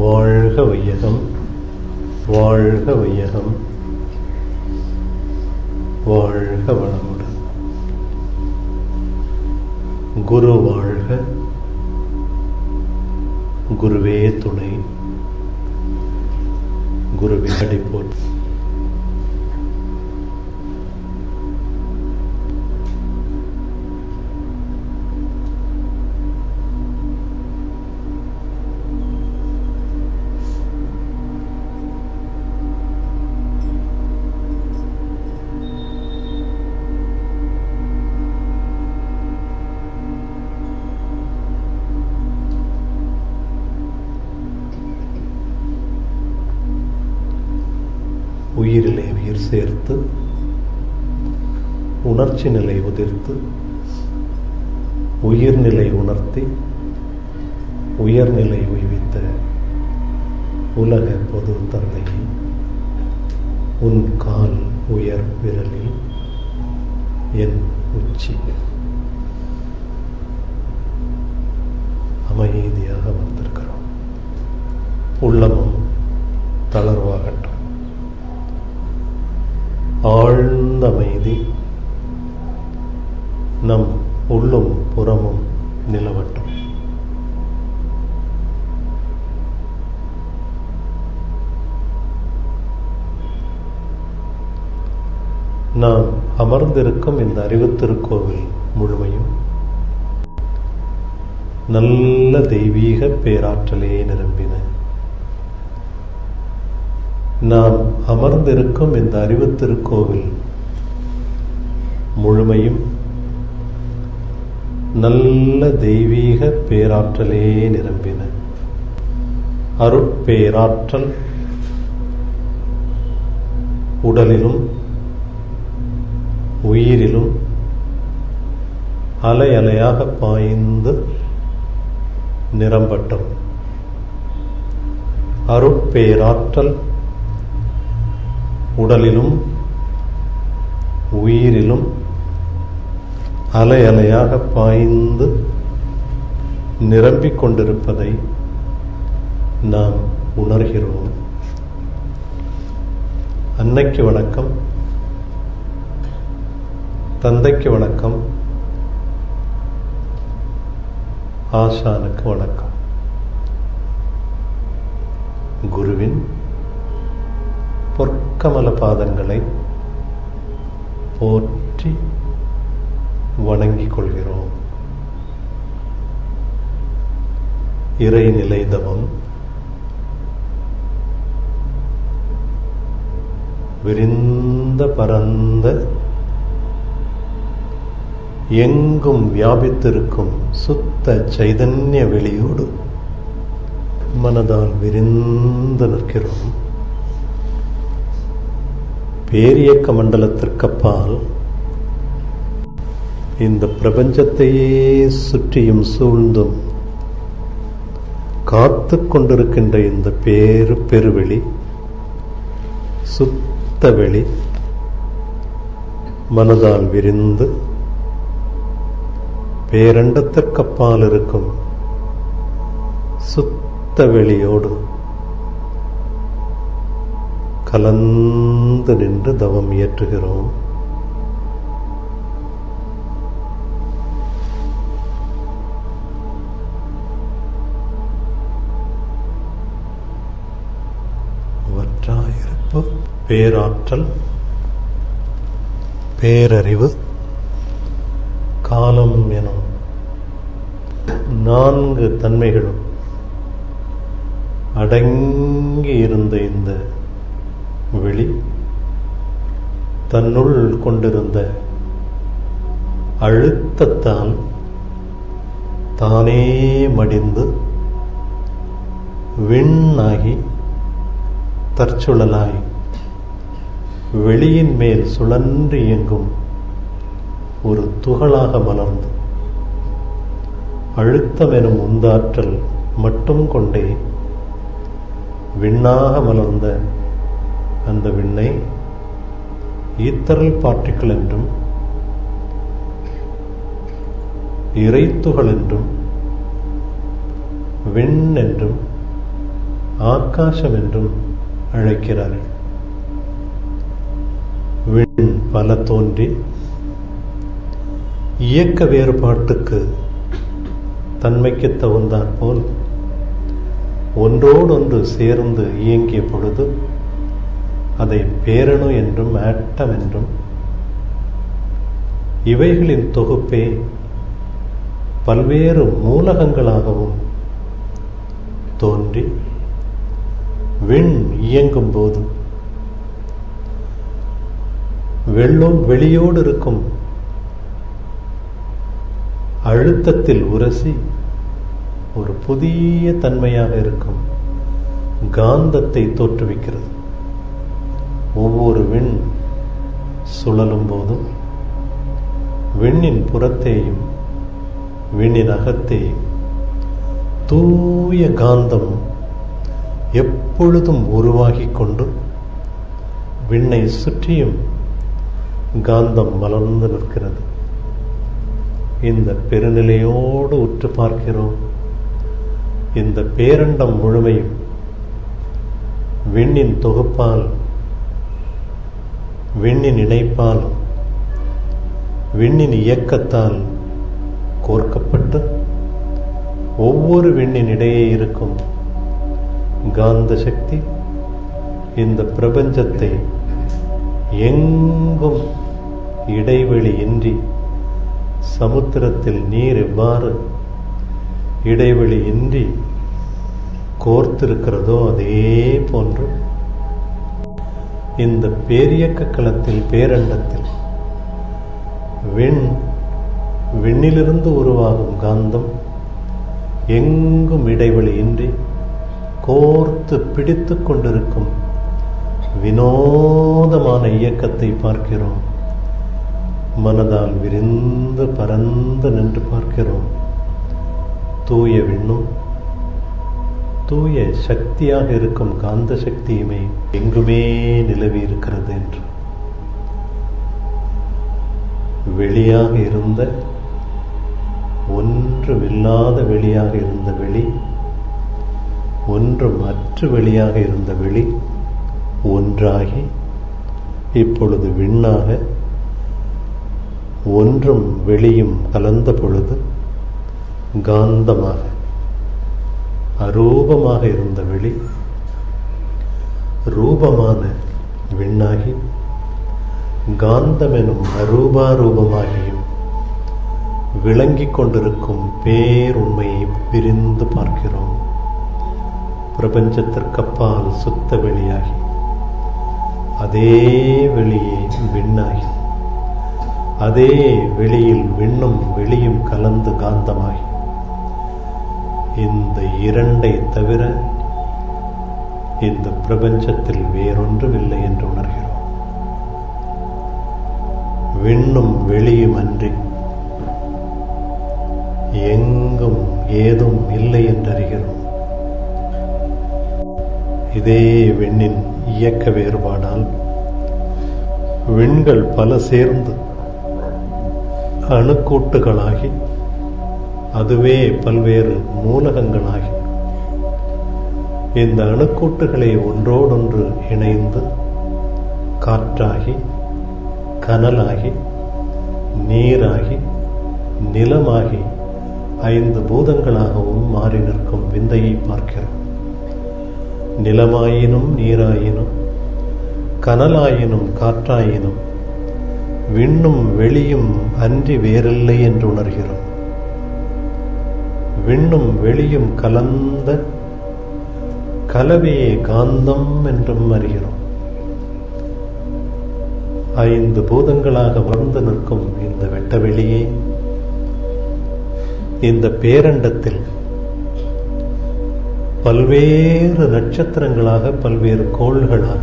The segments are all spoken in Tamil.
வாழ்க வையகம், வாழ்க வையகம், வாழ்க வளமுடன். குரு வாழ்க, குருவே துணை, குருவே அடிப்போல். உயிரிலே உயிர் சேர்த்து, உணர்ச்சி நிலை உதிர்த்து, உயிர்நிலை உணர்த்தி, உயர்நிலை உய்வித்த உலக பொது தந்தையை உன் கால் உயர் விரலில் என் உச்சி அமைதியாக வந்திருக்கிறோம். உள்ளமும் தளர்வாகட்டும். ஆழ்ந்த அமைதி நம் உள்ளும் புறமும் நிலவட்டும். நாம் அமர்ந்திருக்கும் இந்த அறிவுத்திருக்கோவில் முழுமையும் நல்ல தெய்வீக பேராற்றலே நிரம்பின. நாம் அமர்ந்திருக்கும் இந்த அறிவுத்திருக்கோவில் முழுமையும் நல்ல தெய்வீக பேராற்றலே நிரம்பின. அருட்பேராற்றல் உடலிலும் உயிரிலும் அலை அலையாக பாய்ந்து நிரம்பட்டும். அருட்பேராற்றல் உடலிலும் உயிரிலும் அலை அலையாக பாய்ந்து நிரம்பிக் கொண்டிருப்பதை நாம் உணர்கிறோம். அன்னைக்கு வணக்கம், தந்தைக்கு வணக்கம், ஆசானுக்கு வணக்கம். குருவின் பொற்கமல பாதங்களை போற்றி வணங்கிக் கொள்கிறோம். இறைநிலை தவம் விரிந்த பரந்த எங்கும் வியாபித்திருக்கும் சுத்த சைதன்ய வெளியோடு மனதால் விரிந்து நிற்கிறோம். பேரியக்க மண்டலத்திற்கப்பால் இந்த பிரபஞ்சத்தையே சுற்றியும் சூழ்ந்தும் காத்து கொண்டிருக்கின்ற இந்த பெருவெளி, சுத்த வெளி மனதால் விரிந்து பேரண்டத்திற்கப்பால் இருக்கும் சுத்த வெளியோடு கலந்து நின்று தவம் இயற்றுகிறோம். வற்றாயிருப்பு, பேராற்றல், பேரறிவு, காலம் எனும் 4 தன்மைகளும் அடங்கி இருந்த இந்த வெளி தன்னுள் கொண்டிருந்த அழுத்தத்தால் தானே மடிந்து விண்ணாகி தற்சுழலாய் வெளியின் மேல் சுழன்று இயங்கும் ஒரு துகளாக மலர்ந்து அழுத்தம் எனும் உந்தாற்றல் மட்டும் கொண்டே விண்ணாக மலர்ந்த அந்த விண்ணை ஈத்தரல் பார்ட்டிக்கிள் என்றும் இறைத்துகள் என்றும் விண் என்றும் ஆகாசம் என்றும் அழைக்கிறார்கள். விண் பல தோன்றி இயக்க வேறுபாட்டுக்கு தன்மைக்கு தகுந்தாற்போல் ஒன்றோடொன்று சேர்ந்து இயங்கிய பொழுது அதை பேரணு என்றும் ஆட்டம் என்றும், இவைகளின் தொகுப்பே பல்வேறு மூலகங்களாகவும் தோன்றி விண் இயங்கும் போது வெளியோடு இருக்கும் அழுத்தத்தில் உரசி ஒரு புதிய தன்மையாக இருக்கும் காந்தத்தை தோற்றுவிக்கிறது. ஒவ்வொரு விண் சுழலும் போதும் விண்ணின் புறத்தேயும் விண்ணின் அகத்தேயும் தூய காந்தம் எப்பொழுதும் உருவாகிக் கொண்டு விண்ணை சுற்றியும் காந்தம் மலர்ந்து நிற்கிறது. இந்த பெருநிலையோடு உற்று பார்க்கிறோம். இந்த பேரண்டம் முழுமையும் விண்ணின் தொகுப்பால், விண்ணின் இணைப்பால், விண்ணின் இயக்கத்தால் கோர்க்கப்பட்டு ஒவ்வொரு விண்ணின் இடையே இருக்கும் காந்த சக்தி இந்த பிரபஞ்சத்தை எங்கும் இடைவெளி இன்றி, சமுத்திரத்தில் நீர் எவ்வாறு இடைவெளி இன்றி கோர்த்திருக்கிறதோ அதே போன்று இந்த பேரியக்க களத்தில், பேரண்டத்தில் விண்ணிலிருந்து உருவாகும் காந்தம் எங்கும் இடைவெளி இன்றி கோர்த்து பிடித்து கொண்டிருக்கும் வினோதமான இயக்கத்தை பார்க்கிறோம். மனதால் விரிந்து பரந்து நின்று பார்க்கிறோம். தூய விண்ணும் தூய சக்தியாக இருக்கும் காந்த சக்தியுமே எங்குமே நிலவி இருக்கிறது என்று. வெளியாக இருந்த, ஒன்றுமில்லாத வெளியாக இருந்த வெளி, ஒன்றும் அற்று வெளியாக இருந்த வெளி ஒன்றாகி இப்பொழுது விண்ணாக, ஒன்றும் வெளியும் கலந்த பொழுது காந்தமாக, அரூபமாக இருந்த வெளி ரூபமான விண்ணாகி, காந்தமெனும் அரூபாரூபமாகியும் விளங்கிக் கொண்டிருக்கும் பேருண்மையை பிரிந்து பார்க்கிறோம். பிரபஞ்சத்திற்கப்பால் சுத்த வெளியாகி அதே வெளியே விண்ணாகி, அதே வெளியில் விண்ணும் வெளியும் கலந்து காந்தமாகி, இந்த இரண்டை தவிர இந்த பிரபஞ்சத்தில் வேறொன்றுமில்லை என்று உணர்கிறோம். விண்ணும் வெளியும் அன்றி எங்கும் ஏதும் இல்லை என்றறிகிறோம். இதே விண்ணின் இயக்க வேறுபாடால் விண்கள் பல சேர்ந்து அணுக்கூட்டுகளாகி, அதுவே பல்வேறு மூலகங்களாகி, இந்த அணுக்கூட்டுகளை ஒன்றோடொன்று இணைந்து காற்றாகி, கனலாகி, நீராகி, நிலமாகி 5 பூதங்களாகவும் மாறி நிற்கும் விந்தையை பார்க்கிறோம். நிலமாயினும் நீராயினும் கனலாயினும் காற்றாயினும் விண்ணும் வெளியும் அன்றி வேறில்லை என்று உணர்கிறோம். விண்ணும் வெளியும் கலந்த கலவையே காந்தம் என்றும் அறிகிறோம். 5 பூதங்களாக வந்து நிற்கும் இந்த வெட்டவெளியே இந்த பேரண்டத்தில் பல்வேறு நட்சத்திரங்களாக, பல்வேறு கோள்களாக,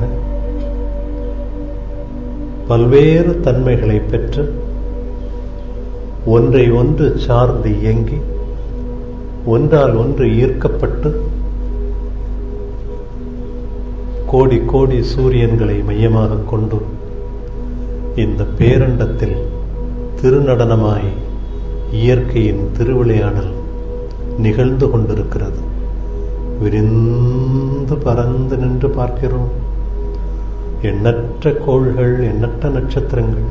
பல்வேறு தன்மைகளை பெற்று ஒன்றை ஒன்று சார்ந்து இயங்கி, ஒன்றால் ஒன்று ஈர்க்கப்பட்டு கோடி கோடி சூரியன்களை மையமாக கொண்டு இந்த பேரண்டத்தில் திருநடனமாய் இயற்கையின் திருவிளையாடல் நிகழ்ந்து கொண்டிருக்கிறது. விரிந்து பறந்து நின்று பார்க்கிறோம். எண்ணற்ற கோள்கள், எண்ணற்ற நட்சத்திரங்கள்,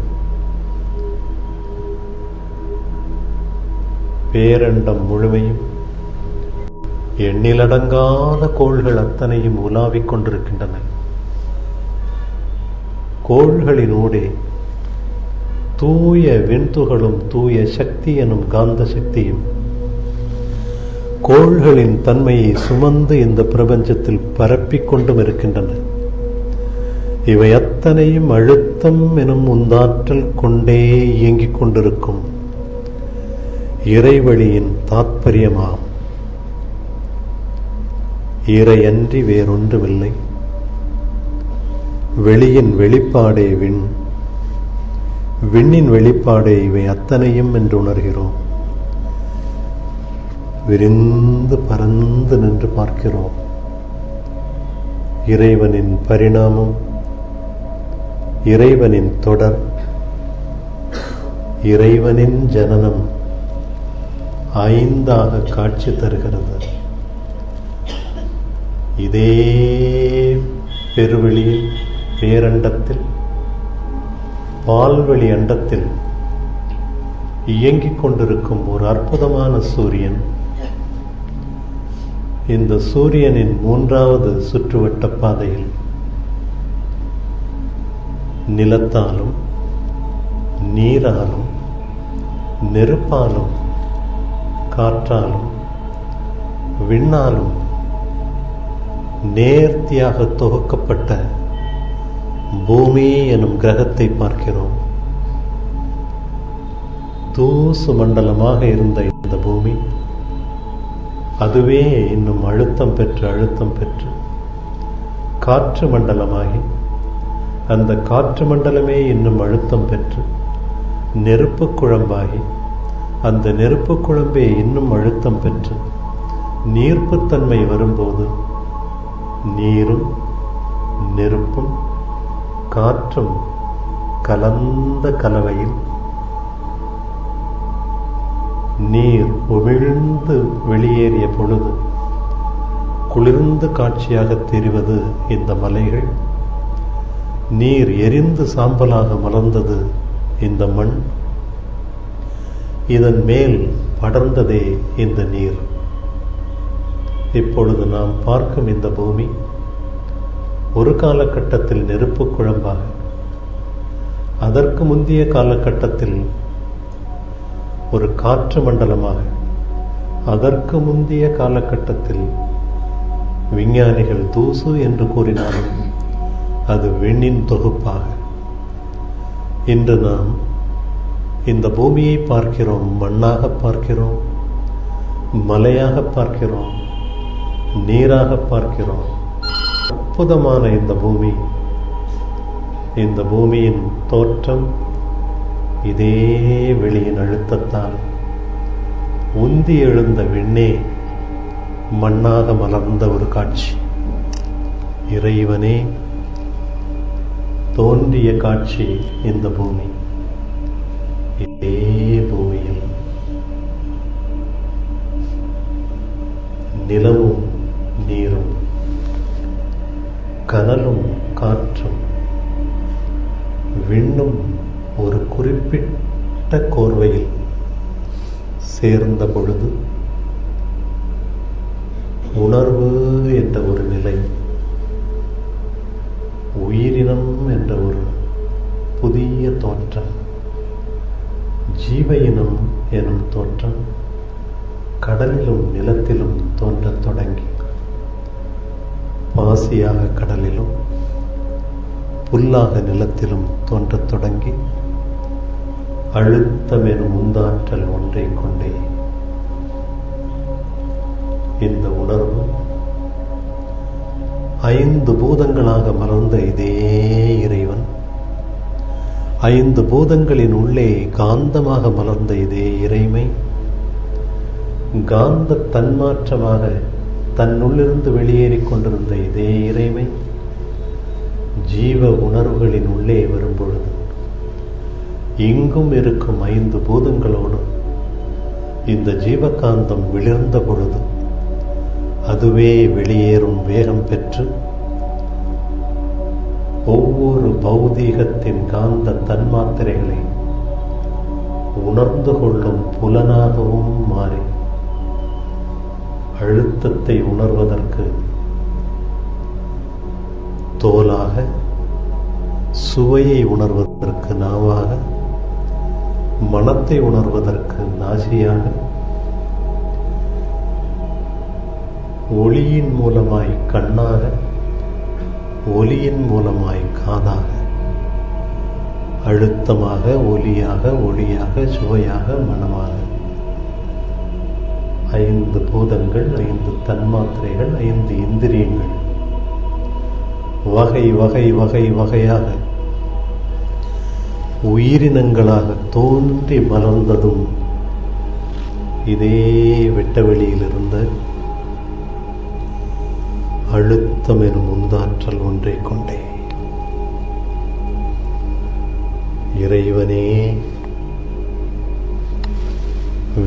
பேரண்டம் முழுமையும் எண்ணிலடங்காத கோள்கள் அத்தனையும் உலாவிக் கொண்டிருக்கின்றன. கோள்களினூடே தூய விண்துகளும் தூய சக்தி எனும் காந்த சக்தியும் கோள்களின் தன்மையை சுமந்து இந்த பிரபஞ்சத்தில் பரப்பிக் கொண்டும் இருக்கின்றன. இவை அத்தனையும் அழுத்தம் எனும் உந்தாற்றல் கொண்டே இயங்கிக் கொண்டிருக்கும் இறைவழியின் தாத்பரியமாகும். இறையன்றி வேறொன்றுமில்லை. வெளியின் வெளிப்பாடே விண், விண்ணின் வெளிப்பாடே இவை அத்தனையும் என்று உணர்கிறோம். விரிந்து பறந்து நின்று பார்க்கிறோம். இறைவனின் பரிணாமம், இறைவனின் தொடர், இறைவனின் ஜனனம் ஐந்தாக காட்சி தருகிறது. இதே பெருவெளியில், பேரண்டத்தில், பால்வெளி அண்டத்தில் இயங்கிக் கொண்டிருக்கும் ஒரு அற்புதமான சூரியன். இந்த சூரியனின் மூன்றாவது சுற்றுவட்ட பாதையில் நிலத்தாலும், நீராலும், நெருப்பாலும், காற்றாலும், விண்ணாலும் நேர்த்தியாக தொகுக்கப்பட்ட பூமி எனும் கிரகத்தை பார்க்கிறோம். தூசு மண்டலமாக இருந்த இந்த பூமி அதுவே இன்னும் அழுத்தம் பெற்று காற்று மண்டலமாகி, அந்த காற்று மண்டலமே இன்னும் அழுத்தம் பெற்று நெருப்பு குழம்பாகி, அந்த நெருப்பு குழம்பே இன்னும் அழுத்தம் பெற்று நீர்ப்புத்தன்மை வரும்போது நீரும் நெருப்பும் காற்றும் கலந்த கலவையில் நீர் உமிழ்ந்து வெளியேறிய பொழுது குளிர்ந்து காட்சியாக தெரிவது இந்த மலைகள். நீர் எரிந்து சாம்பலாக மலர்ந்தது இந்த மண். இதன் மேல் படர்ந்ததே இந்த நீர். இப்பொழுது நாம் பார்க்கும் இந்த பூமி ஒரு காலகட்டத்தில் நெருப்பு குழம்பாக, அதற்கு முந்தைய காலகட்டத்தில் ஒரு காற்று மண்டலமாக, அதற்கு முந்தைய காலகட்டத்தில் விஞ்ஞானிகள் தூசு என்று கூறினாலும் அது விண்ணின் தொகுப்பாக. இன்று நாம் இந்த பூமியை பார்க்கிறோம், மண்ணாக பார்க்கிறோம், மலையாக பார்க்கிறோம், நீராக பார்க்கிறோம். அற்புதமான இந்த பூமி, இந்த பூமியின் தோற்றம் இதே வெளியின் அழுத்தத்தால் உந்தி எழுந்த விண்ணே மண்ணாக மலர்ந்த ஒரு காட்சி. இறைவனே தோன்றிய காட்சி இந்த பூமி. இதே பூமியில் நிலமும் நீரும் கனலும் காற்றும் விண்ணும் ஒரு குறிப்பிட்ட கோர்வையில் சேர்ந்த பொழுது உணர்வு என்ற ஒரு நிலை, உயிரினம் என்ற ஒரு புதிய தோற்றம், ஜீவ இனம் எனும் தோற்றம் கடலிலும் நிலத்திலும் தோன்றத் தொடங்கி, பாசியாக கடலிலும் புல்லாக நிலத்திலும் தோன்றத் தொடங்கி, அழுத்தம் எனும் உந்தாற்றல் ஒன்றை கொண்டே இந்த உணர்வு 5 பூதங்களாக மலர்ந்த இதே இறைவன், 5 பூதங்களின் உள்ளே காந்தமாக மலர்ந்த இதே இறைமை, காந்த தன்மாற்றமாக தன்னுள்ளிருந்து வெளியேறிக் கொண்டிருந்த இதே இறைமை ஜீவ உணர்வுகளின் உள்ளே வரும்பொழுது இங்கும் இருக்கும் 5 பூதங்களோடு இந்த ஜீவகாந்தம் விளிர்ந்த பொழுது அதுவே வெளியேறும் வேகம் பெற்று ஒவ்வொரு பௌதீகத்தின் காந்த தன்மாத்திரைகளை உணர்ந்து கொள்ளும் புலனாகவும் மாறி அழுத்தத்தை உணர்வதற்கு தோலாக, சுவையை உணர்வதற்கு நாவாக, மனத்தை உணர்வதற்கு நாசியாக, ஒளியின் மூலமாய் கண்ணாக, ஒலியின் மூலமாய் காதாக, அழுத்தமாக, ஒலியாக, ஒளியாக, சுவையாக, மனமாக 5 பூதங்கள், 5 தன்மாத்திரைகள், 5 இந்திரியங்கள் வகை வகை வகை வகையாக உயிரினங்களாக தோன்றி மலர்ந்ததும் இதே வெட்டவெளியில் இருந்த அழுத்தம் எனும் உந்தாற்றல் ஒன்றை கொண்டே. இறைவனே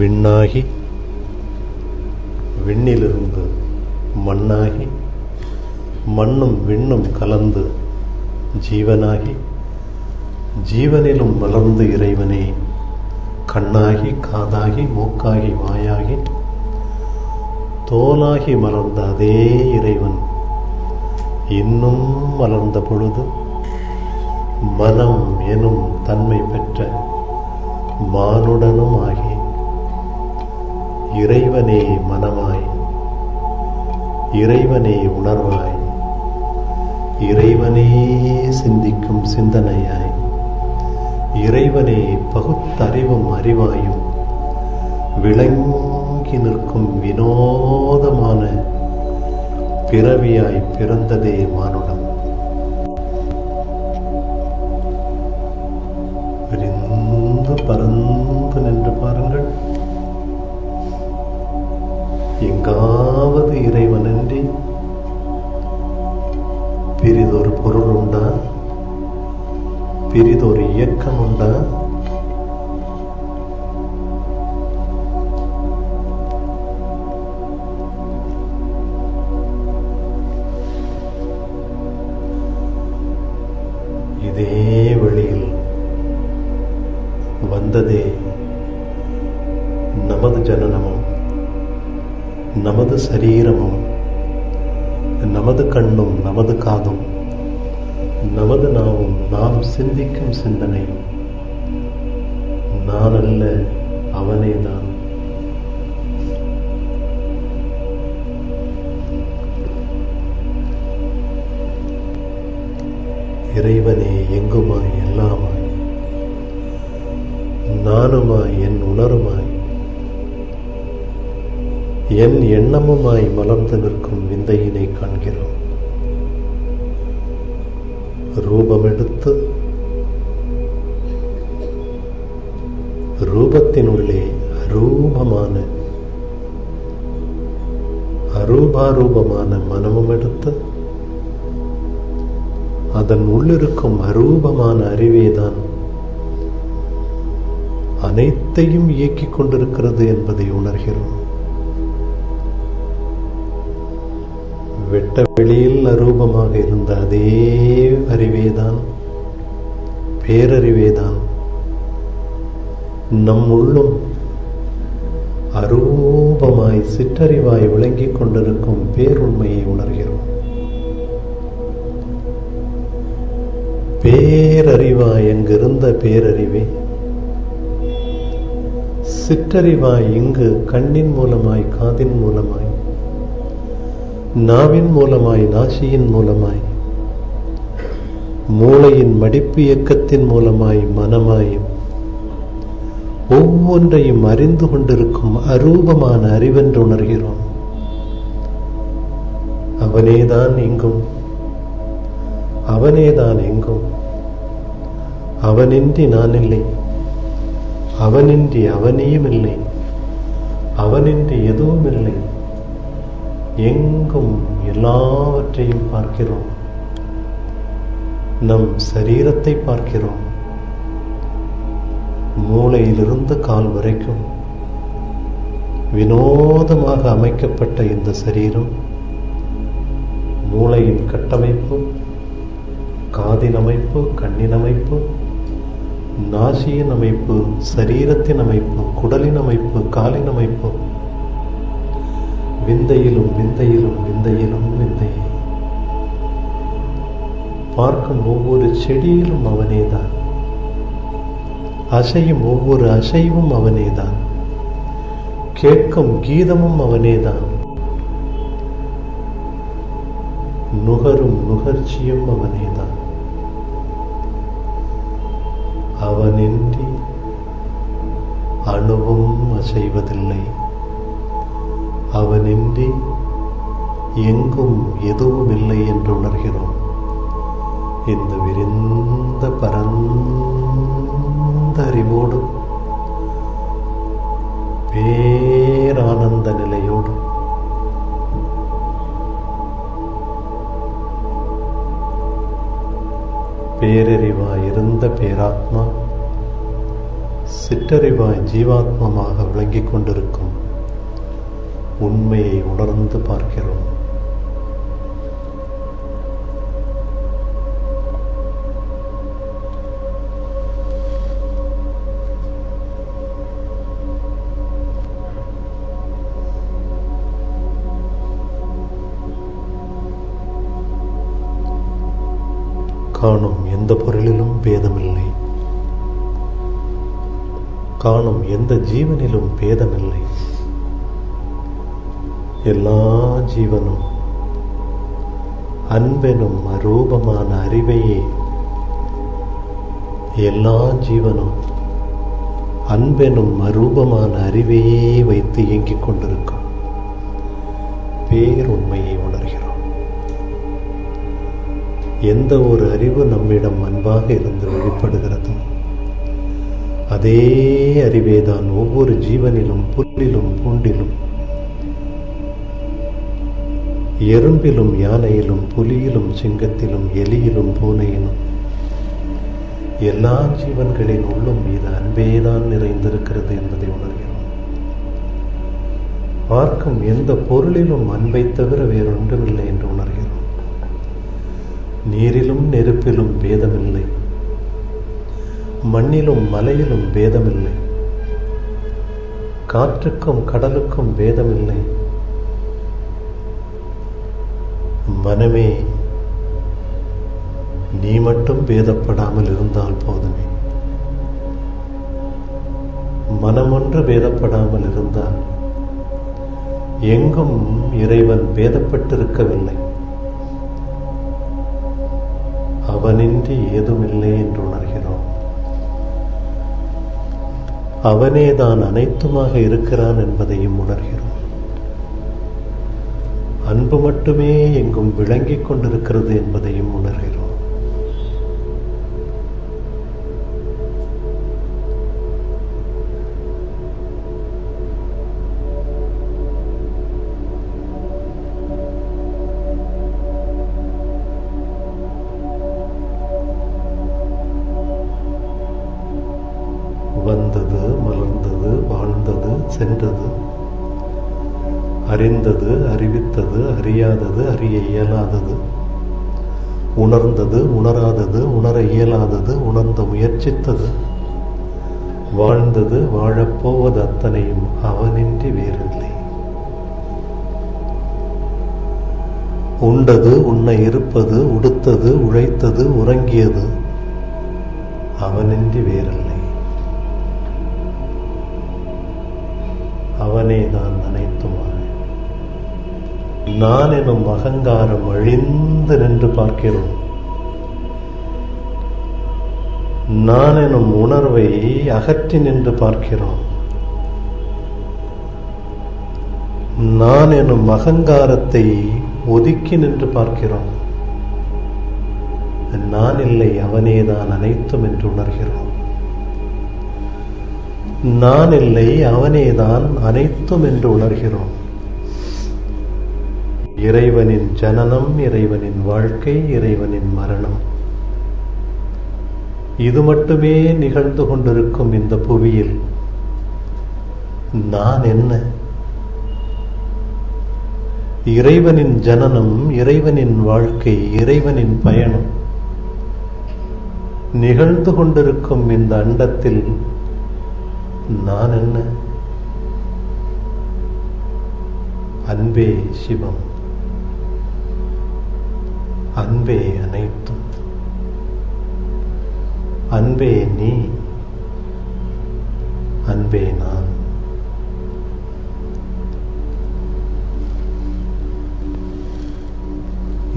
விண்ணாகி, விண்ணிலிருந்து மண்ணாகி, மண்ணும் விண்ணும் கலந்து ஜீவனாகி, ஜீவனிலும் மலர்ந்து இறைவனே கண்ணாகி, காதாகி, மூக்காகி, வாயாகி, தோலாகி மலர்ந்த அதே இறைவன் இன்னும் மலர்ந்த பொழுது மனம் எனும் தன்மை பெற்ற மானுடனும் ஆகி இறைவனே மனமாய், இறைவனே உணர்வாய், இறைவனே சிந்திக்கும் சிந்தனையாய், இறைவனே பகுத்தறிவும் அறிவாயும் விளங்கி நிற்கும் வினோதமான பிறவியாய் பிறந்ததே மானுடம். விரிந்து பறந்து நின்று பாருங்கள். எங்காவது இறைவனின்றி பிரிதொரு பொருள் உண்டா? பிரிதொரு இயக்கம் உண்டா? இதே வழியில் வந்ததே நமது ஜனனமும், நமது சரீரமும், நமது கண்ணும், நமது காதும், நமது நாவும், நாம் சிந்திக்கும் சிந்தனையும். நான் அல்ல, அவனேதான். இறைவனே எங்குமாய், எல்லாமாய், நானுமாய், என் உணருமாய், என் எண்ணமுமாய் மலர்ந்து நிற்கும் விந்தையினை காண்கிறோம். ரூபமெடுத்து ரூபத்தினுள்ளே அரூபமான, அரூபாரூபமான மனமும் எடுத்து அதன் உள்ளிருக்கும் அரூபமான அறிவேதான் அனைத்தையும் இயக்கிக் கொண்டிருக்கிறது என்பதை உணர்கிறோம். வெட்ட வெளியில் அரூபமாக இருந்த அதே அறிவேதான், பேரறிவேதான் நம் உள்ளும் அரூபமாய் சிற்றறிவாய் விளங்கிக் கொண்டிருக்கும் பேருண்மையை உணர்கிறோம். பேரறிவாய் எங்கிருந்த பேரறிவே சிற்றறிவாய் இங்கு கண்ணின் மூலமாய், காதின் மூலமாய், நாவின் மூலமாய், நாசியின் மூலமாய், மூளையின் மடிப்பு இயக்கத்தின் மூலமாய், மனமாயும் ஒவ்வொன்றையும் அறிந்து கொண்டிருக்கும் அரூபமான அறிவென்று உணர்கிறோம். அவனேதான் இங்கும், அவனேதான் எங்கும். அவனின்றி நான் இல்லை, அவனின்றி அவனியும் இல்லை, அவனின்றி எதுவும் இல்லை. எங்கும் எல்லாவற்றையும் பார்க்கிறோம். நம் சரீரத்தை பார்க்கிறோம். மூளையிலிருந்து கால் வரைக்கும் வினோதமாக அமைக்கப்பட்ட இந்த சரீரம், மூளையின் கட்டமைப்பு, காதின் அமைப்பு, கண்ணின் அமைப்பு, நாசியின் அமைப்பு, சரீரத்தின் அமைப்பு, குடலின் அமைப்பு, காலின் அமைப்பு, விந்தையிலும் விந்தையிலும் விந்தையிலும் விந்தையே. பார்க்கும் ஒவ்வொரு செடியிலும் அவனேதான், அசையும் ஒவ்வொரு அசைவும் அவனேதான், கேட்கும் கீதமும் அவனேதான், நுகரும் நுகர்ச்சியும் அவனேதான். அவனின்றி அணுவும் அசைவதில்லை, அவனின்றி எங்கும் எதுவும் இல்லை என்று உணர்கிறோம். இந்த விரிந்த பரந்த அறிவோடு, பேரானந்த நிலையோடு பேரறிவாய் இருந்த பேராத்மா சிற்றறிவாய் ஜீவாத்மமாக விளங்கிக் கொண்டிருக்கும் உண்மையை உணர்ந்து பார்க்கிறோம். காணும் எந்த பொருளிலும் பேதமில்லை, காணும் எந்த ஜீவனிலும் பேதமில்லை. எல்லா ஜீவனும் அன்பெனும் அரூபமான அறிவையே, எல்லா ஜீவனும் அன்பெனும் அரூபமான அறிவையே வைத்து இயங்கிக் கொண்டிருக்கும் பேருண்மையை உணர்கிறோம். எந்த ஒரு அறிவு நம்மிடம் அன்பாக இருந்து வெளிப்படுகிறதோ அதே அறிவேதான் ஒவ்வொரு ஜீவனிலும், புல்லிலும், பூண்டிலும், எறும்பிலும், யானையிலும், புலியிலும், சிங்கத்திலும், எலியிலும், பூனையிலும், எல்லா ஜீவன்களின் உள்ளும் மீது அன்பேதான் நிறைந்திருக்கிறது என்பதை உணர்கிறோம். பார்க்கும் எந்த பொருளிலும் அன்பை தவிர வேறொன்றுமில்லை என்று உணர்கிறோம். நீரிலும் நெருப்பிலும் பேதமில்லை, மண்ணிலும் மலையிலும் பேதமில்லை, காற்றுக்கும் கடலுக்கும் பேதமில்லை. மனமே, நீ மட்டும் பேதப்படாமல் இருந்தால் போதுமே. மனமொன்று பேதப்படாமல் இருந்தால் எங்கும் இறைவன் பேதப்பட்டிருக்கவில்லை. அவனின்றி ஏதுமில்லை என்று உணர்கிறோம். அவனேதான் அனைத்துமாக இருக்கிறான் என்பதையும் உணர்கிறோம். அன்பு மட்டுமே எங்கும் விளங்கிக் கொண்டிருக்கிறது என்பதையும் உணர்கிறோம். வந்தது, மலர்ந்தது, வாழ்ந்தது, சென்றது, அறிந்தது, அறிவித்தது, அறியாதது, அறிய இயலாதது, உணர்ந்தது, உணராதது, உணர இயலாதது, உணர்ந்த முயற்சித்தது, வாழ்ந்தது, வாழப்போவது அத்தனையும் அவனின்றி வேறில்லை. உண்டது, உண்ண இருப்பது, உடுத்தது, உழைத்தது, உறங்கியது அவனின்றி வேறில்லை. அவனேதான் அனைத்துமாக. நான் எனும் அகங்காரம் அழிந்து நின்று பார்க்கிறோம். நான் எனும் உணர்வை அகற்றி நின்று பார்க்கிறோம். நான் எனும் அகங்காரத்தை ஒதுக்கி நின்று பார்க்கிறோம். நான் இல்லை, அவனேதான் அனைத்தும் என்று உணர்கிறோம். நான் இல்லை, அவனேதான் அனைத்தும் என்று உணர்கிறோம். இறைவனின் ஜனனம், இறைவனின் வாழ்க்கை, இறைவனின் மரணம், இது மட்டுமே நிகழ்ந்து கொண்டிருக்கும் இந்த புவியில் நான் என்ன, இறைவனின் ஜனனம், இறைவனின் வாழ்க்கை, இறைவனின் பயணம் நிகழ்ந்து கொண்டிருக்கும் இந்த அண்டத்தில் நான் என்ன? அன்பே சிவம், அன்பே அனைத்தும், அன்பே நீ, அன்பே நான்.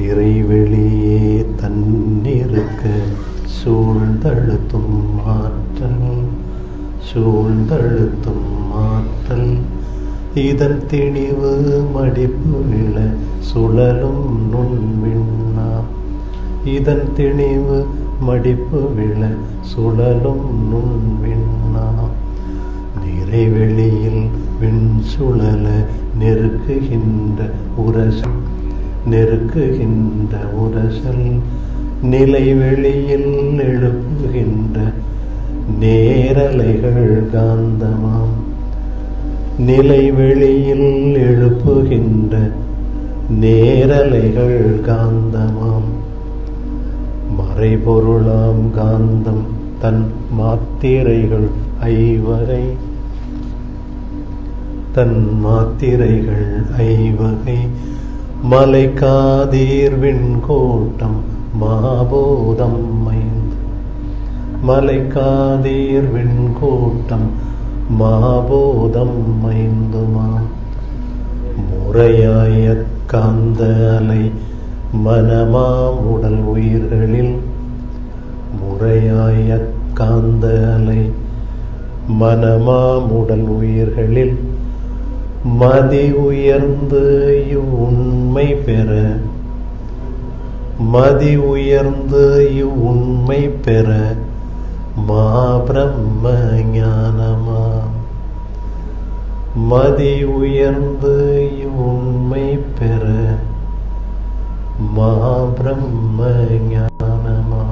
இறைவெளியே தன்னிருக்க சூழ்ந்தழுத்தும் ஆற்றல், சூழ்ந்தழுத்தும் ஆற்றல், இதன் திணிவு மடிப்பு விழ சுழலும் நுண்விண்ணா, இதன் திணிவு மடிப்பு விழ சுழலும் நுண்விண்ணா. நிறைவெளியில் விண் சுழல நெருக்குகின்ற உரசல், நெருக்குகின்ற உரசல், நிலைவெளியில் எழுப்புகின்ற நேரலைகள் காந்தமாம், நிலைவெளியில் எழுப்புகின்ற நேரலைகள் காந்தமாம். மறைபொருளாம் காந்தம் தன் மாத்திரைகள் ஐவகை, தன் மாத்திரைகள் ஐவகை. மலைக்காதீர்வின் கோட்டம் மாபோதம் மைந்து, மலைக்காதீர்வின் கோட்டம் மாபோதம் மைந்துமா. முறையாய காந்த அலை மனமாம் உடல் உயிர்களில், முறையாய காந்த அலை மனமாம் உடல் உயிர்களில் மதி உயர்ந்து இவ்வுண்மை பெற, மதி உயர்ந்து இவ்வுண்மை பெற மா பிரம்ம ஞானமா. மதி உயர்ந்து இவ்வுண்மை பெற மா பிரம்ம ஞானமா.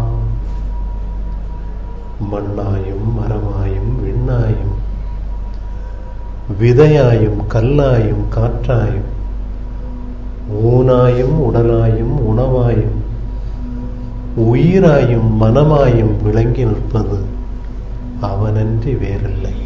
மண்ணாயும் மரமாயும் விண்ணாயும் விதையாயும் கல்லாயும் காற்றாயும் ஊனாயும் உடலாயும் உணவாயும் உயிராயும் மனமாயும் விளங்கி நிற்பது அவனன்றி வேறில்லை.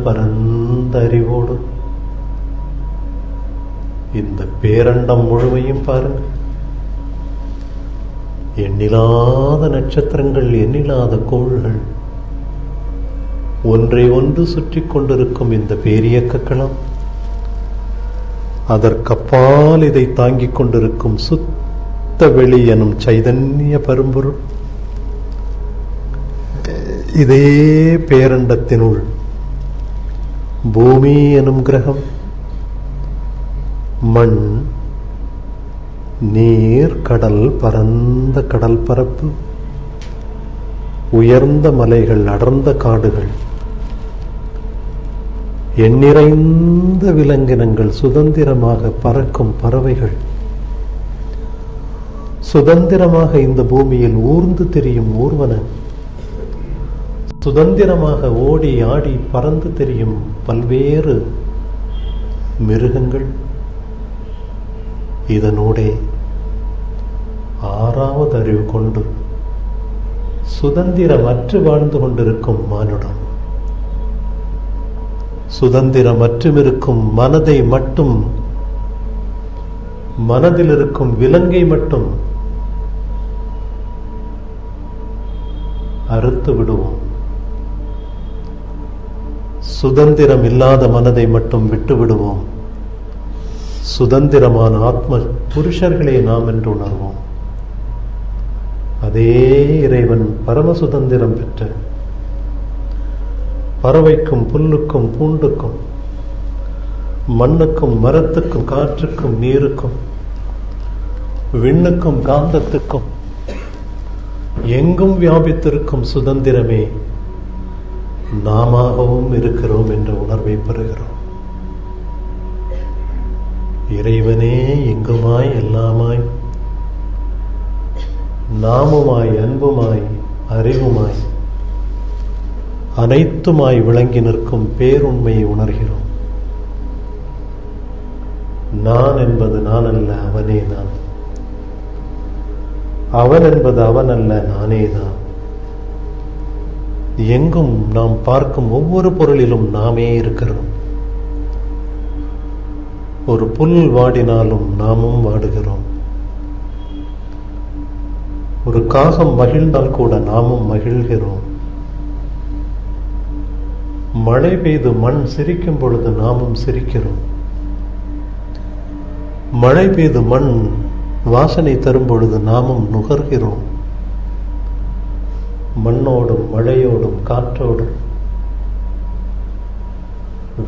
பரந்த அறிவோடு இந்த பேரண்டம் முழுமையும் பாருங்கள். எண்ணிலாத நட்சத்திரங்கள், எண்ணிலாத கோள்கள், ஒன்றை ஒன்று சுற்றி கொண்டிருக்கும் இந்த பேரியக்க களம், அதற்கப்பால் இதை தாங்கிக் கொண்டிருக்கும் சுத்த வெளி எனும் சைதன்ய பரம்பொருள், இதே பேரண்டத்தினுள் பூமி எனும் கிரகம், மண், நீர், கடல், பரந்த கடல் பரப்பு, உயர்ந்த மலைகள், அடர்ந்த காடுகள், எண்ணிறைந்த விலங்கினங்கள், சுதந்திரமாக பறக்கும் பறவைகள், சுதந்திரமாக இந்த பூமியில் ஊர்ந்து திரியும் ஊர்வன, சுதந்திரமாக ஓடி ஆடி பறந்து திரியும் பல்வேறு மிருகங்கள், இதனூடே ஆறாவது அறிவு கொண்டு சுதந்திரமற்று வாழ்ந்து கொண்டிருக்கும் மானுடம், சுதந்திரமற்றும் இருக்கும் மனதை மட்டும், மனதில் இருக்கும் விலங்கை மட்டும் அறுத்து விடுவோம். சுதந்திரம் இல்லாத மனதை மட்டும் விட்டு விடுவோம். சுதந்திரமான ஆத்ம புருஷர்களே நாம் என்று உணர்வோம். அதே இறைவன் பரம சுதந்திரம் பெற்ற பறவைக்கும் புல்லுக்கும் பூண்டுக்கும் மண்ணுக்கும் மரத்துக்கும் காற்றுக்கும் நீருக்கும் விண்ணுக்கும் காந்தத்துக்கும் எங்கும் வியாபித்திருக்கும் சுதந்திரமே நாமாகவும் இருக்கிறோம் என்ற உணர்வை பெறுகிறோம். இறைவனே எங்குமாய் எல்லாமாய் நாமுமாய் அன்புமாய் அறிவுமாய் அனைத்துமாய் விளங்கி நிற்கும் பேருண்மையை உணர்கிறோம். நான் என்பது நான் அல்ல, அவனே நான். அவன் என்பது அவன் அல்ல, நானே தான். எங்கும் நாம் பார்க்கும் ஒவ்வொரு பொருளிலும் நாமே இருக்கிறோம். ஒரு புல் வாடினாலும் நாமும் வாடுகிறோம். ஒரு காகம் மகிழ்ந்தால் கூட நாமும் மகிழ்கிறோம். மழை பெய்து மண் சிரிக்கும் பொழுது நாமும் சிரிக்கிறோம். மழை பெய்து மண் வாசனை தரும் பொழுது நாமும் நுகர்கிறோம். மண்ணோடும் மழையோடும் காற்றோடும்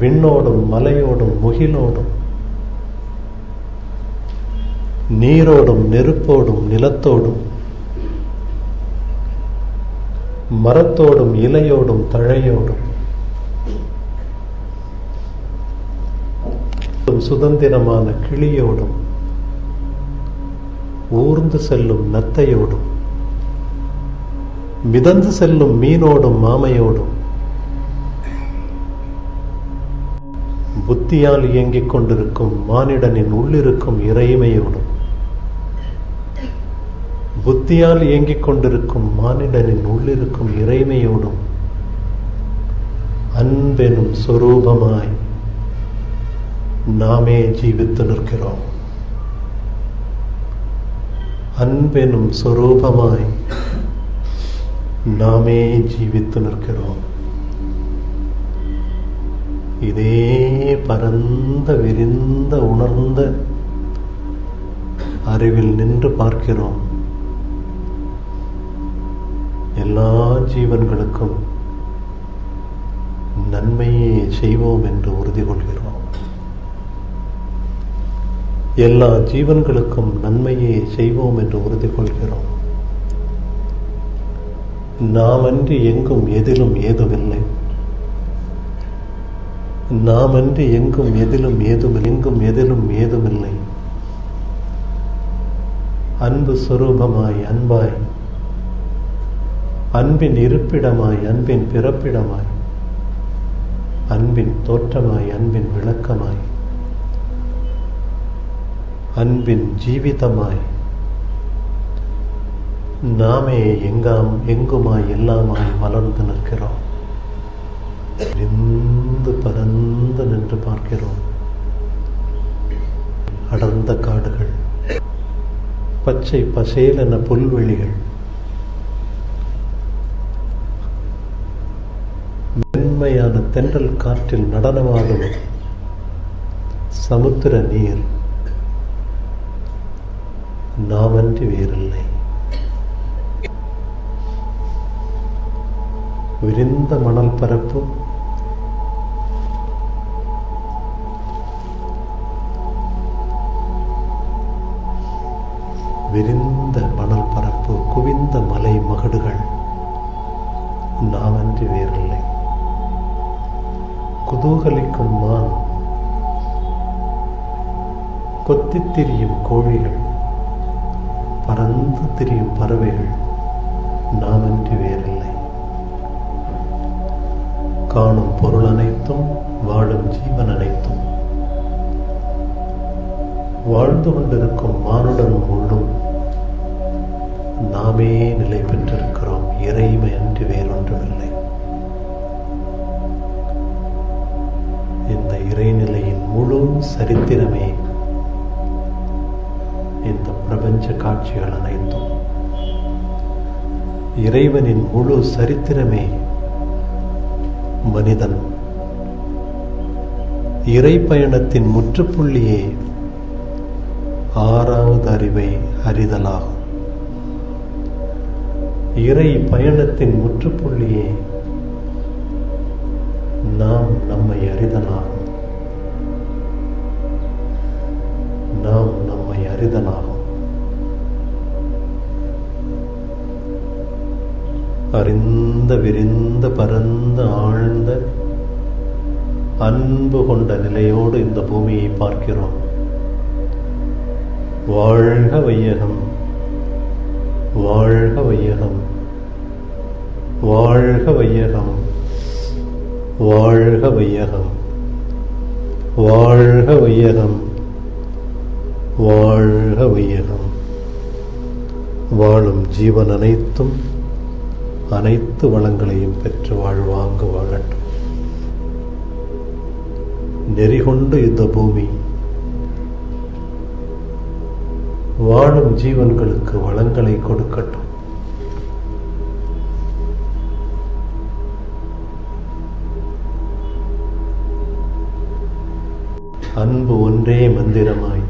விண்ணோடும் மலையோடும் முகிலோடும் நீரோடும் நெருப்போடும் நிலத்தோடும் மரத்தோடும் இலையோடும் தழையோடும் சுதந்திரமான கிளியோடும் ஊர்ந்து செல்லும் நத்தையோடும் மிதந்து செல்லும் மீனோடும் மாமையோடும் புத்தியால் இயங்கிக் கொண்டிருக்கும் மானிடனின் உள்ளிருக்கும் இறைமையோடும் புத்தியால் இயங்கிக் கொண்டிருக்கும் மானிடனின் உள்ளிருக்கும் இறைமையோடும் அன்பெனும் சொரூபமாய் நாமே ஜீவித்து நிற்கிறோம். அன்பெனும் சொரூபமாய் நாமே ஜீவித்து நிற்கிறோம். இதே பரந்த விரிந்த உணர்ந்த அறிவில் நின்று பார்க்கிறோம். எல்லா ஜீவன்களுக்கும் நன்மையே செய்வோம் என்று உறுதி கொள்கிறோம். எல்லா ஜீவன்களுக்கும் நன்மையே செய்வோம் என்று உறுதி கொள்கிறோம். நாமன்றி எங்கும் எதிலும் ஏதுமில்லை. நாமன்றி எங்கும் எதிலும் ஏதுமில்லை. அன்பு சுரூபமாய் அன்பாய் அன்பின் இருப்பிடமாய் அன்பின் பிறப்பிடமாய் அன்பின் தோற்றமாய் அன்பின் விளக்கமாய் அன்பின் ஜீவிதமாய் நாமே எங்குமாய் எல்லாமாய் மலர்ந்து நிற்கிறோம். நின்று பரந்து நின்று பார்க்கிறோம். அடர்ந்த காடுகள், பச்சை பசேலென புல்வெளிகள், மென்மையான தென்றல் காற்றில் நடனமாடும் சமுத்திர நீர் நாமன்றி வேறில்லை. விரிந்த மணல் பரப்பு, விரிந்த மணல் பரப்பு, குவிந்த மலை மகடுகள் நாமன்றி வேறில்லை. குதூகலிக்கும் மான், கொத்தித் திரியும் கோழிகள், பறந்து திரியும் பறவைகள் நாமன்றி வேறில்லை. காணும் பொருள் அனைத்தும், வாழும் ஜீவன் அனைத்தும், வாழ்ந்து கொண்டிருக்கும் மானுடனும் உள்ளும் நாமே நிலை பெற்றிருக்கிறோம். இறைமை அன்றி வேறொன்றுமில்லை. இந்த இறைநிலையின் முழு சரித்திரமே இந்த பிரபஞ்ச காட்சிகள் அனைத்தும். இறைவனின் முழு சரித்திரமே மனிதன் இறை பயணத்தின் முற்றுப்புள்ளியே ஆறாவது அறிவை அறிதலாகும். இறை பயணத்தின் முற்றுப்புள்ளியே நாம் நம்மை அறிதலாகும். நாம் நம்மை அறிதலாகும். அறிந்த விரிந்த பரந்த ஆழ்ந்த அன்பு கொண்ட நிலையோடு இந்த பூமியை பார்க்கிறோம். வாழ்க வையகம், வாழ்க வையகம், வாழ்க வையகம், வாழ்க வையகம், வாழ்க வையகம், வாழ்க வையகம். வாழும் ஜீவன் அனைத்தும் அனைத்து வளங்களையும் பெற்று வாழ்வாங்கு வாழட்டும். நெறிகொண்டு இந்த பூமி வாழும் ஜீவன்களுக்கு வளங்களை கொடுக்கட்டும். அன்பு ஒன்றே மந்திரமாய்,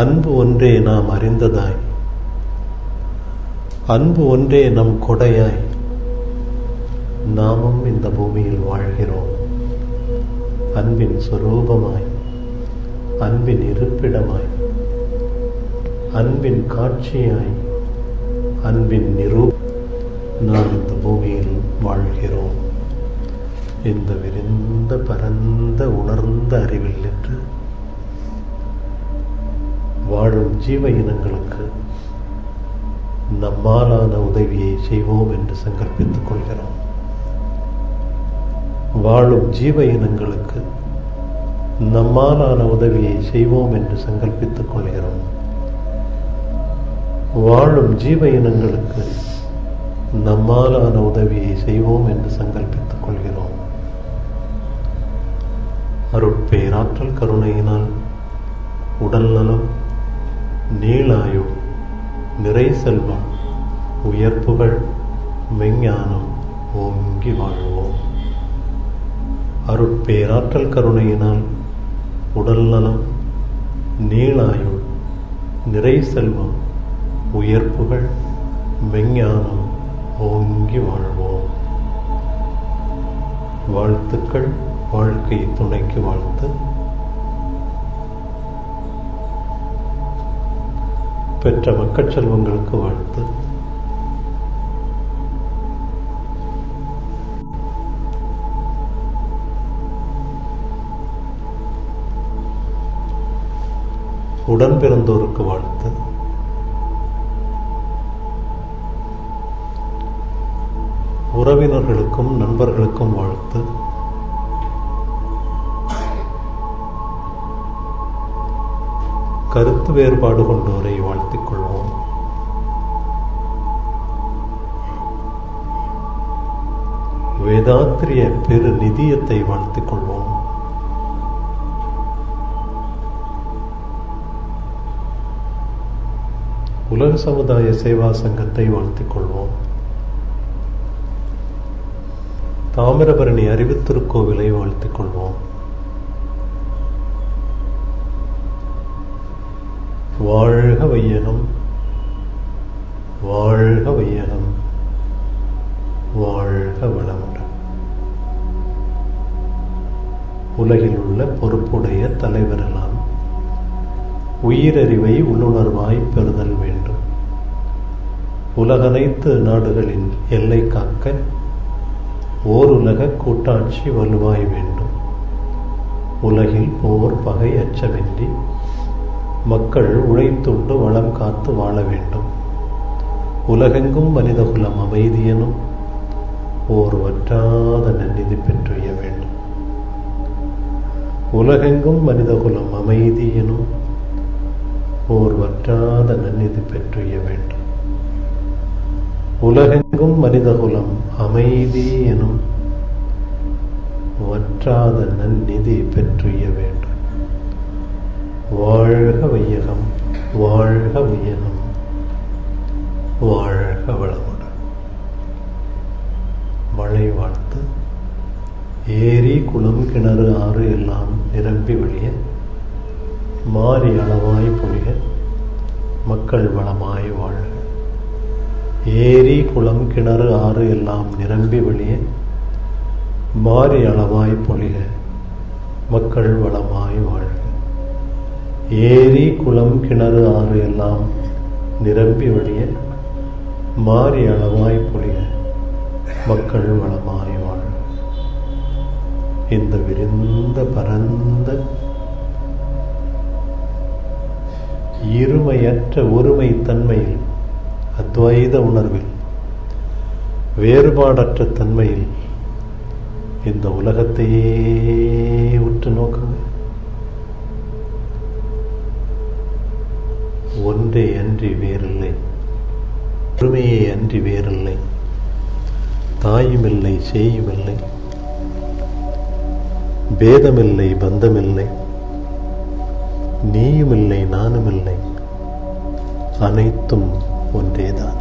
அன்பு ஒன்றே நாம் அறிந்ததாய், அன்பு ஒன்றே நம் கொடையாய் நாமும் இந்த பூமியில் வாழ்கிறோம். அன்பின் சொரூபமாய், அன்பின் இருப்பிடமாய், அன்பின் காட்சியாய், அன்பின் நாம் இந்த பூமியில் வாழ்கிறோம். இந்த விரிந்த பரந்த உணர்ந்த அறிவில் நின்று வாழும் ஜீவ இனங்களுக்கு நம்மாலான உதவியை செய்வோம் என்று சங்கல்பித்துக் கொள்கிறோம். வாழும் ஜீவ இனங்களுக்கு நம்மாலான உதவியை செய்வோம் என்று சங்கல்பித்துக் கொள்கிறோம். வாழும் ஜீவ இனங்களுக்கு நம்மாலான உதவியை செய்வோம் என்று சங்கல்பித்துக் கொள்கிறோம். அருட்பேராற்றல் கருணையினால் உடல் நலம், நீளாயு, நிறை செல்வம், உயர்ப்புகள், மெஞ்ஞானம் ஓங்கி வாழ்வோம். அருட்பேராற்றல் கருணையினால் உடல் நலம், நீளாயு, நிறை செல்வம், உயர்ப்புகள், மெஞ்ஞானம் ஓங்கி வாழ்வோம். வாழ்த்துக்கள். வாழ்க்கை துணைக்கு வாழ்த்து. பெற்ற மக்கள் செல்வங்களுக்கு வாழ்த்து. உடன் பிறந்தோருக்கு வாழ்த்து. உறவினர்களுக்கும் நண்பர்களுக்கும் வாழ்த்து. கருத்து வேறுபாடு கொண்டோரை வாழ்த்திக் கொள்வோம். வேதாத்திரிய பெரு நிதியத்தை வாழ்த்திக் கொள்வோம். உலக சமுதாய சேவா சங்கத்தை வாழ்த்திக் கொள்வோம். தாமிரபரணி அறிவு திருக்கோவிலை வாழ்த்திக் கொள்வோம். வாழ்க வையகம், வாழ்க வையகம், வாழ்க வளமுடன். உலகில் உள்ள பொறுப்புடைய தலைவரெல்லாம் உயிரறிவை உள்ளுணர்வாய் பெறுதல் வேண்டும். உலகனைத்து நாடுகளின் எல்லை காக்க ஓர் உலக கூட்டாட்சி வலுவாய் வேண்டும். உலகில் போர் பகை அச்சமின்றி மக்கள் உழைத்துண்டு வளம் காத்து வாழ வேண்டும். உலகெங்கும் மனிதகுலம் அமைதியெனும் ஓர் வற்றாத நன்னிதி பெற்றுய வேண்டும். உலகெங்கும் மனிதகுலம் அமைதியெனும் ஓர் வற்றாத நன்னிதி பெற்றுய வேண்டும். உலகெங்கும் மனிதகுலம் அமைதி எனும் வற்றாத நன்னிதி பெற்றுய வேண்டும். வாழ்க வையகம், வாழ்க வையகம், வாழ்க வளமுடன். மழை வாழ்த்து. ஏரி குளம் கிணறு ஆறு எல்லாம் நிரம்பி வழிய மாறி அளவாய் பொழிக மக்கள் வளமாய் வாழ்க. ஏரி குளம் கிணறு ஆறு எல்லாம் நிரம்பி வழிய மாறி அளவாய் பொழிக மக்கள் வளமாய் வாழ்க. ஏரி குளம் கிணறு ஆறு எல்லாம் நிரம்பி வழிய மாறி அளவாய் பொழிக, மக்கள் வளமாய் வாழ. இந்த விரிந்த பரந்த இருமையற்ற ஒருமை தன்மையில், அத்வைத உணர்வில், வேறுபாடற்ற தன்மையில் இந்த உலகத்தையே உற்று நோக்குங்க. ஒன்றே அன்றி வேறில்லை, ஒருமையே அன்றி வேறில்லை, தாயுமில்லை சேயுமில்லை, பேதமில்லை பந்தமில்லை, நீயுமில்லை நானுமில்லை, அனைத்தும் ஒன்றேதான்.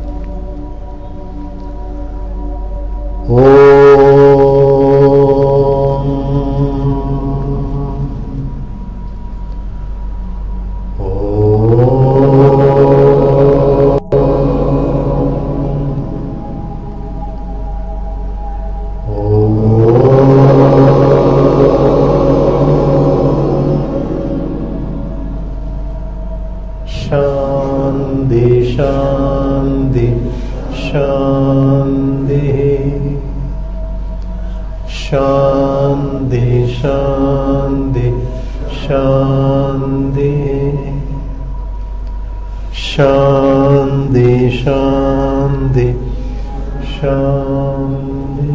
शांति शांति शांति शांति शांति शांति शांति शांति शांति।